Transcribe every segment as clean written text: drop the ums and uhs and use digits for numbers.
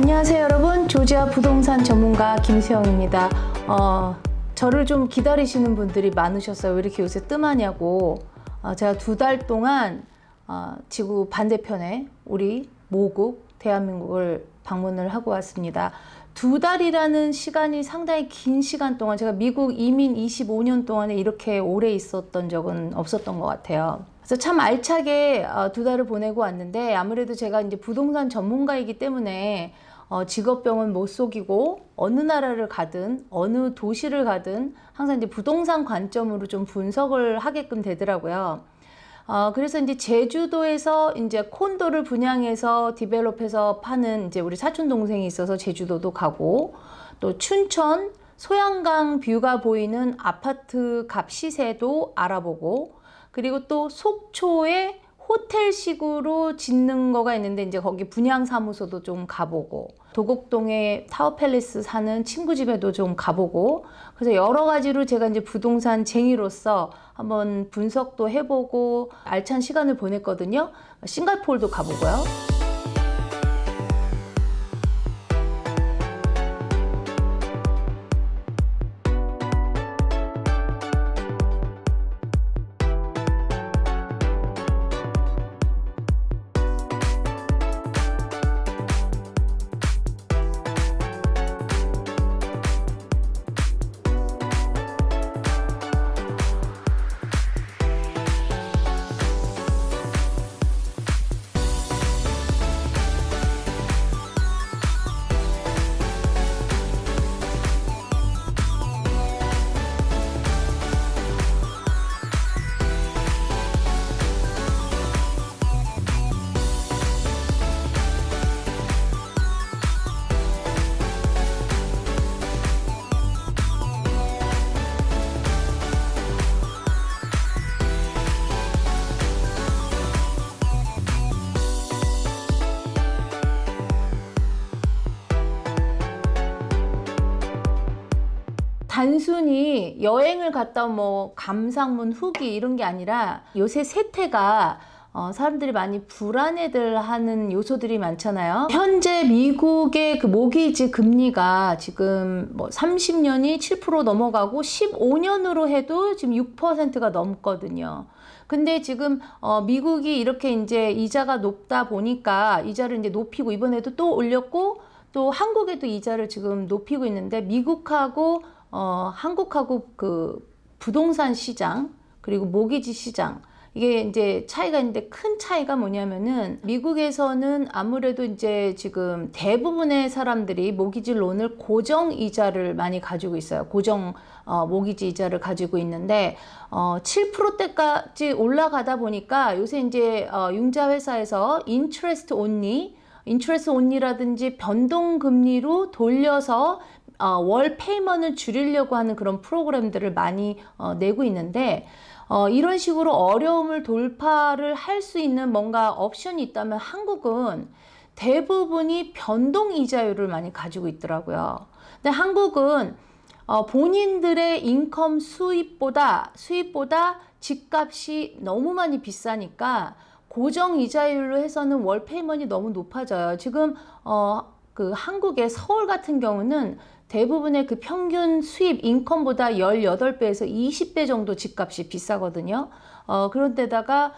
안녕하세요 여러분, 조지아 부동산 전문가 김수영입니다. 저를 좀 기다리시는 분들이 많으셨어요. 왜 이렇게 요새 뜸하냐고. 제가 2달 동안 지구 반대편에 우리 모국 대한민국을 방문을 하고 왔습니다. 2달이라는 시간이 상당히 긴 시간 동안, 제가 미국 이민 25년 동안에 이렇게 오래 있었던 적은 없었던 것 같아요. 그래서 참 알차게 2달을 보내고 왔는데, 아무래도 제가 이제 부동산 전문가이기 때문에 직업병은 못 속이고 어느 나라를 가든 어느 도시를 가든 항상 이제 부동산 관점으로 좀 분석을 하게끔 되더라고요. 그래서 이제 제주도에서 이제 콘도를 분양해서 디벨롭해서 파는 이제 우리 사촌 동생이 있어서 제주도도 가고, 또 춘천 소양강 뷰가 보이는 아파트 값 시세도 알아보고, 그리고 또 속초에 호텔식으로 짓는 거가 있는데 이제 거기 분양사무소도 좀 가보고, 도곡동에 타워팰리스 사는 친구 집에도 좀 가보고, 그래서 여러 가지로 제가 이제 부동산 쟁이로서 한번 분석도 해보고 알찬 시간을 보냈거든요. 싱가포르도 가보고요. 단순히 여행을 갔다 뭐 감상문 후기 이런 게 아니라, 요새 세태가 사람들이 많이 불안해들 하는 요소들이 많잖아요. 현재 미국의 그 모기지 금리가 지금 뭐 30년이 7% 넘어가고 15년으로 해도 지금 6%가 넘거든요. 근데 지금 미국이 이렇게 이제 이자가 높다 보니까 이자를 이제 높이고, 이번에도 또 올렸고, 또 한국에도 이자를 지금 높이고 있는데, 미국하고 한국하고 그 부동산 시장 그리고 모기지 시장, 이게 이제 차이가 있는데, 큰 차이가 뭐냐면은, 미국에서는 아무래도 이제 지금 대부분의 사람들이 모기지 론을 고정 이자를 많이 가지고 있어요. 고정 모기지 이자를 가지고 있는데 7%대까지 올라가다 보니까 요새 이제 융자 회사에서 인트레스트 온리라든지 변동금리로 돌려서 월 페이먼을 줄이려고 하는 그런 프로그램들을 많이 내고 있는데, 이런 식으로 어려움을 돌파를 할 수 있는 뭔가 옵션이 있다면 한국은 대부분이 변동 이자율을 많이 가지고 있더라고요. 근데 한국은 본인들의 인컴 수입보다 집값이 너무 많이 비싸니까 고정 이자율로 해서는 월 페이먼이 너무 높아져요. 지금 그 한국의 서울 같은 경우는 대부분의 그 평균 수입 인컴보다 18배에서 20배 정도 집값이 비싸거든요. 그런데다가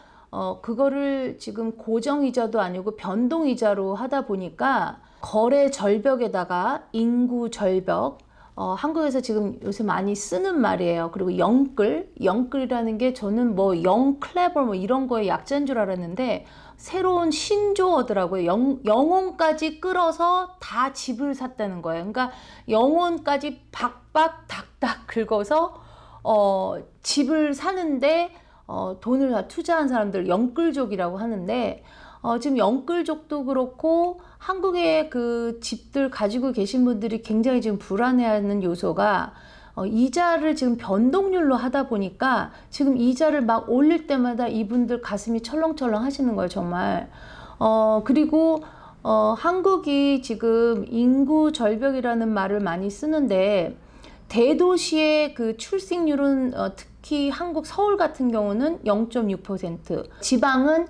그거를 지금 고정이자도 아니고 변동이자로 하다 보니까, 거래 절벽에다가 인구 절벽, 한국에서 지금 요새 많이 쓰는 말이에요. 그리고 영끌이라는 게, 저는 뭐 영클레버 뭐 이런 거에 약자인 줄 알았는데 새로운 신조어더라고요. 영혼까지 끌어서 다 집을 샀다는 거예요. 그러니까 영혼까지 박박 닥닥 긁어서 집을 사는데 돈을 다 투자한 사람들 영끌족이라고 하는데, 지금 영끌족도 그렇고 한국의 그 집들 가지고 계신 분들이 굉장히 지금 불안해하는 요소가, 이자를 지금 변동률로 하다 보니까 지금 이자를 막 올릴 때마다 이분들 가슴이 철렁철렁 하시는 거예요, 정말. 그리고 한국이 지금 인구 절벽이라는 말을 많이 쓰는데, 대도시의 그 출생률은 특히 한국 서울 같은 경우는 0.6%, 지방은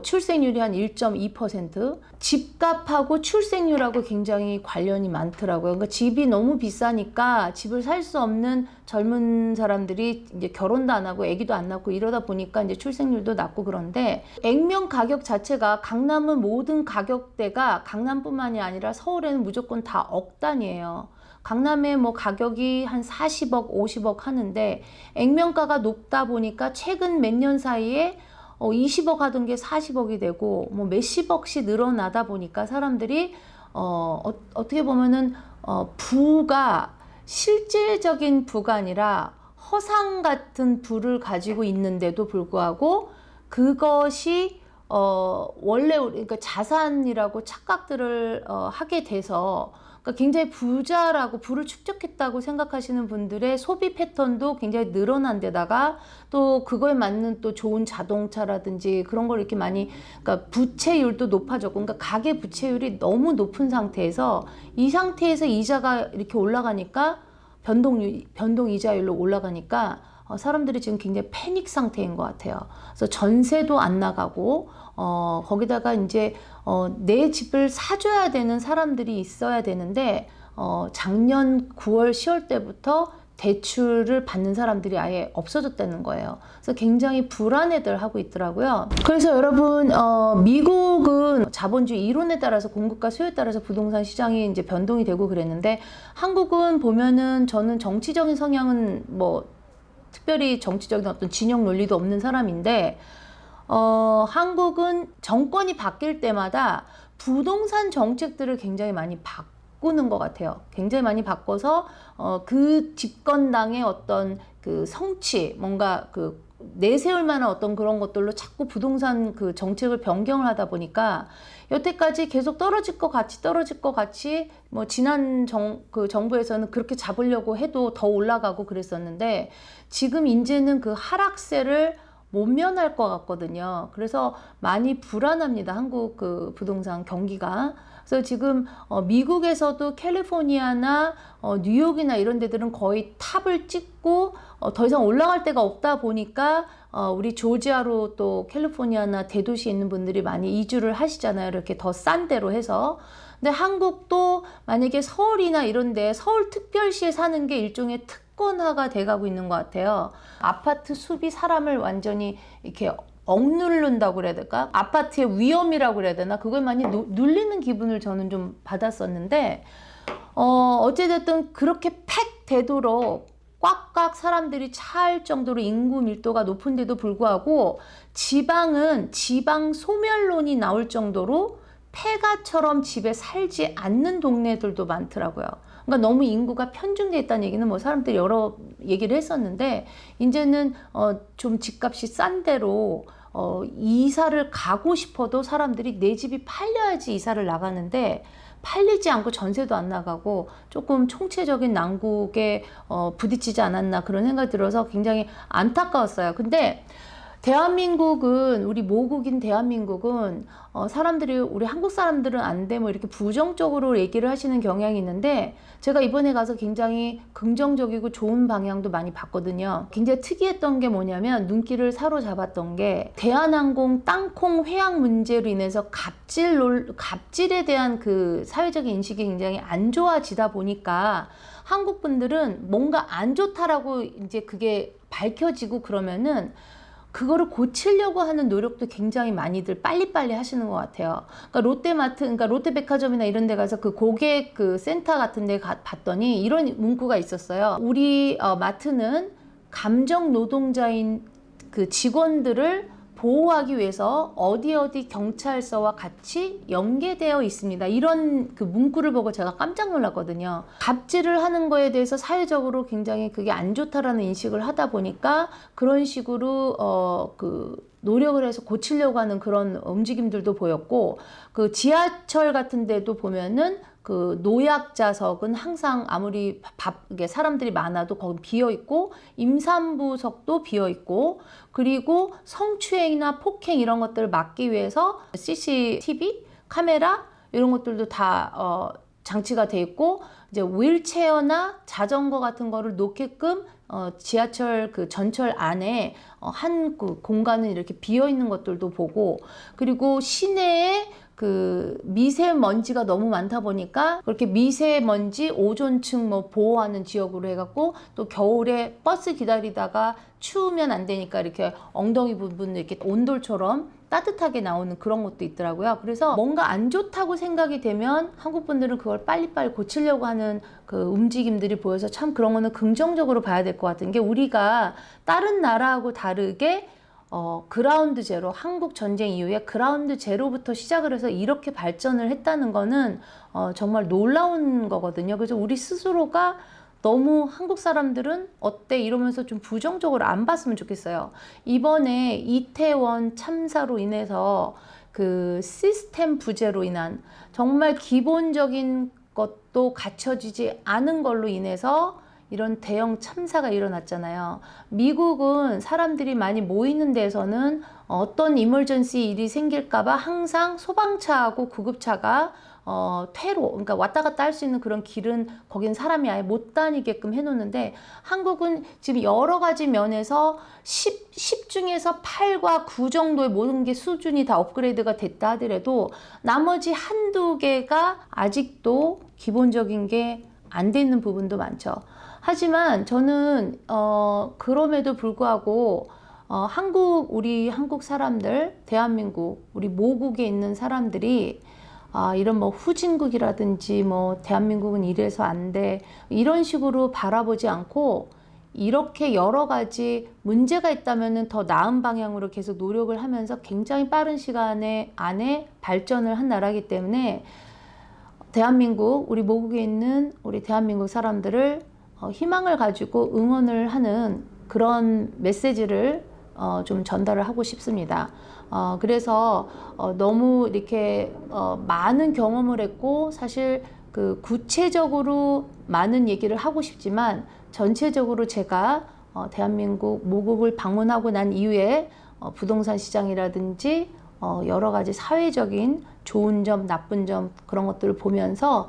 출생률이 한 1.2%. 집값하고 출생률하고 굉장히 관련이 많더라고요. 그러니까 집이 너무 비싸니까 집을 살 수 없는 젊은 사람들이 이제 결혼도 안 하고 아기도 안 낳고 이러다 보니까 이제 출생률도 낮고. 그런데 액면 가격 자체가 강남은 모든 가격대가 강남뿐만이 아니라 서울에는 무조건 다 억 단위예요. 강남에 뭐 가격이 한 40억, 50억 하는데 액면가가 높다 보니까 최근 몇 년 사이에 20억 하던 게 40억이 되고 뭐 몇십억씩 늘어나다 보니까 사람들이 어떻게 보면은 부가 실질적인 부가 아니라 허상 같은 부를 가지고 있는데도 불구하고 그것이 원래 그러니까 자산이라고 착각들을 하게 돼서, 그러니까 굉장히 부자라고 부를 축적했다고 생각하시는 분들의 소비 패턴도 굉장히 늘어난 데다가 또 그거에 맞는 또 좋은 자동차라든지 그런 걸 이렇게 많이, 그러니까 부채율도 높아졌고, 그러니까 가계 부채율이 너무 높은 상태에서 이 상태에서 이자가 이렇게 올라가니까 변동 이자율로 올라가니까 사람들이 지금 굉장히 패닉 상태인 것 같아요. 그래서 전세도 안 나가고 거기다가 이제 내 집을 사줘야 되는 사람들이 있어야 되는데 작년 9월, 10월 때부터 대출을 받는 사람들이 아예 없어졌다는 거예요. 그래서 굉장히 불안해들 하고 있더라고요. 그래서 여러분, 미국은 자본주의 이론에 따라서 공급과 수요에 따라서 부동산 시장이 이제 변동이 되고 그랬는데, 한국은 보면은 저는 정치적인 성향은 뭐 특별히 정치적인 어떤 진영 논리도 없는 사람인데, 한국은 정권이 바뀔 때마다 부동산 정책들을 굉장히 많이 바꾸는 것 같아요. 굉장히 많이 바꿔서 그 집권당의 어떤 그 성취, 뭔가 그 내세울 만한 어떤 그런 것들로 자꾸 부동산 그 정책을 변경을 하다 보니까 여태까지 계속 떨어질 것 같이 뭐 지난 그 정부에서는 그렇게 잡으려고 해도 더 올라가고 그랬었는데, 지금 이제는 그 하락세를 못 면할 것 같거든요. 그래서 많이 불안합니다. 한국 그 부동산 경기가. 그래서 지금 미국에서도 캘리포니아나 뉴욕이나 이런 데들은 거의 탑을 찍고 더 이상 올라갈 데가 없다 보니까 우리 조지아로 또 캘리포니아나 대도시에 있는 분들이 많이 이주를 하시잖아요. 이렇게 더 싼 데로 해서. 근데 한국도 만약에 서울이나 이런 데, 서울 특별시에 사는 게 일종의 특권화가 돼가고 있는 것 같아요. 아파트 숲이 사람을 완전히 이렇게 억누른다고 그래야 될까? 아파트의 위험이라고 그래야 되나? 그걸 많이 눌리는 기분을 저는 좀 받았었는데, 어찌됐든 그렇게 팩 되도록 꽉꽉 사람들이 찰 정도로 인구 밀도가 높은데도 불구하고 지방은 지방 소멸론이 나올 정도로 폐가처럼 집에 살지 않는 동네들도 많더라고요. 그러니까 너무 인구가 편중돼 있다는 얘기는 뭐 사람들이 여러 얘기를 했었는데, 이제는 좀 집값이 싼 데로 이사를 가고 싶어도 사람들이 내 집이 팔려야지 이사를 나가는데 팔리지 않고 전세도 안 나가고 조금 총체적인 난국에 부딪히지 않았나 그런 생각이 들어서 굉장히 안타까웠어요. 근데 대한민국은, 우리 모국인 대한민국은 사람들이, 우리 한국 사람들은 안 돼 뭐 이렇게 부정적으로 얘기를 하시는 경향이 있는데, 제가 이번에 가서 굉장히 긍정적이고 좋은 방향도 많이 봤거든요. 굉장히 특이했던 게 뭐냐면, 눈길을 사로잡았던 게 대한항공 땅콩 회항 문제로 인해서 갑질에 대한 그 사회적인 인식이 굉장히 안 좋아지다 보니까 한국 분들은 뭔가 안 좋다라고 이제 그게 밝혀지고 그러면은 그거를 고치려고 하는 노력도 굉장히 많이들 빨리빨리 하시는 것 같아요. 그러니까 롯데마트, 그러니까 롯데백화점이나 이런 데 가서 그 고객 그 센터 같은 데 봤더니 이런 문구가 있었어요. 우리 마트는 감정 노동자인 그 직원들을 보호하기 위해서 어디 경찰서와 같이 연계되어 있습니다. 이런 그 문구를 보고 제가 깜짝 놀랐거든요. 갑질을 하는 거에 대해서 사회적으로 굉장히 그게 안 좋다라는 인식을 하다 보니까 그런 식으로 그 노력을 해서 고치려고 하는 그런 움직임들도 보였고, 그 지하철 같은 데도 보면은 그 노약자석은 항상 아무리 사람들이 많아도 거기 비어 있고, 임산부석도 비어 있고, 그리고 성추행이나 폭행 이런 것들을 막기 위해서 CCTV 카메라 이런 것들도 다 장치가 돼 있고 이제 휠체어나 자전거 같은 거를 놓게끔 지하철 그 전철 안에 한 그 공간은 이렇게 비어 있는 것들도 보고, 그리고 시내에 그 미세먼지가 너무 많다 보니까 그렇게 미세먼지 오존층 뭐 보호하는 지역으로 해갖고, 또 겨울에 버스 기다리다가 추우면 안 되니까 이렇게 엉덩이 부분 이렇게 온돌처럼 따뜻하게 나오는 그런 것도 있더라고요. 그래서 뭔가 안 좋다고 생각이 되면 한국 분들은 그걸 빨리빨리 고치려고 하는 그 움직임들이 보여서 참 그런 거는 긍정적으로 봐야 될 것 같은 게, 우리가 다른 나라하고 다르게 그라운드 제로, 한국 전쟁 이후에 그라운드 제로부터 시작을 해서 이렇게 발전을 했다는 거는 정말 놀라운 거거든요. 그래서 우리 스스로가 너무 한국 사람들은 어때 이러면서 좀 부정적으로 안 봤으면 좋겠어요. 이번에 이태원 참사로 인해서 그 시스템 부재로 인한 정말 기본적인 것도 갖춰지지 않은 걸로 인해서 이런 대형 참사가 일어났잖아요. 미국은 사람들이 많이 모이는 데서는 어떤 이머전시 일이 생길까봐 항상 소방차하고 구급차가 퇴로, 그러니까 왔다 갔다 할 수 있는 그런 길은 거긴 사람이 아예 못 다니게끔 해놓는데, 한국은 지금 여러 가지 면에서 10 중에서 8과 9 정도의 모든 게 수준이 다 업그레이드가 됐다 하더라도 나머지 한두 개가 아직도 기본적인 게 안 돼 있는 부분도 많죠. 하지만 저는 그럼에도 불구하고 우리 한국 사람들, 대한민국, 우리 모국에 있는 사람들이 이런 뭐 후진국이라든지 뭐 대한민국은 이래서 안 돼, 이런 식으로 바라보지 않고, 이렇게 여러 가지 문제가 있다면은 더 나은 방향으로 계속 노력을 하면서 굉장히 빠른 시간 안에 발전을 한 나라이기 때문에, 대한민국, 우리 모국에 있는 우리 대한민국 사람들을 희망을 가지고 응원을 하는 그런 메시지를 좀 전달을 하고 싶습니다. 그래서 너무 이렇게 많은 경험을 했고, 사실 그 구체적으로 많은 얘기를 하고 싶지만, 전체적으로 제가 대한민국 모국을 방문하고 난 이후에 부동산 시장이라든지 여러 가지 사회적인 좋은 점, 나쁜 점, 그런 것들을 보면서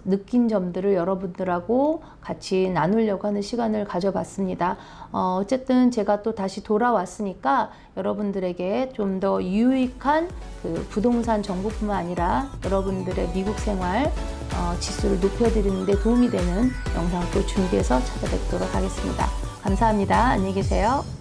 느낀 점들을 여러분들하고 같이 나누려고 하는 시간을 가져봤습니다. 어쨌든 제가 또 다시 돌아왔으니까 여러분들에게 좀 더 유익한 그 부동산 정보뿐만 아니라 여러분들의 미국 생활 지수를 높여드리는 데 도움이 되는 영상 또 준비해서 찾아뵙도록 하겠습니다. 감사합니다. 안녕히 계세요.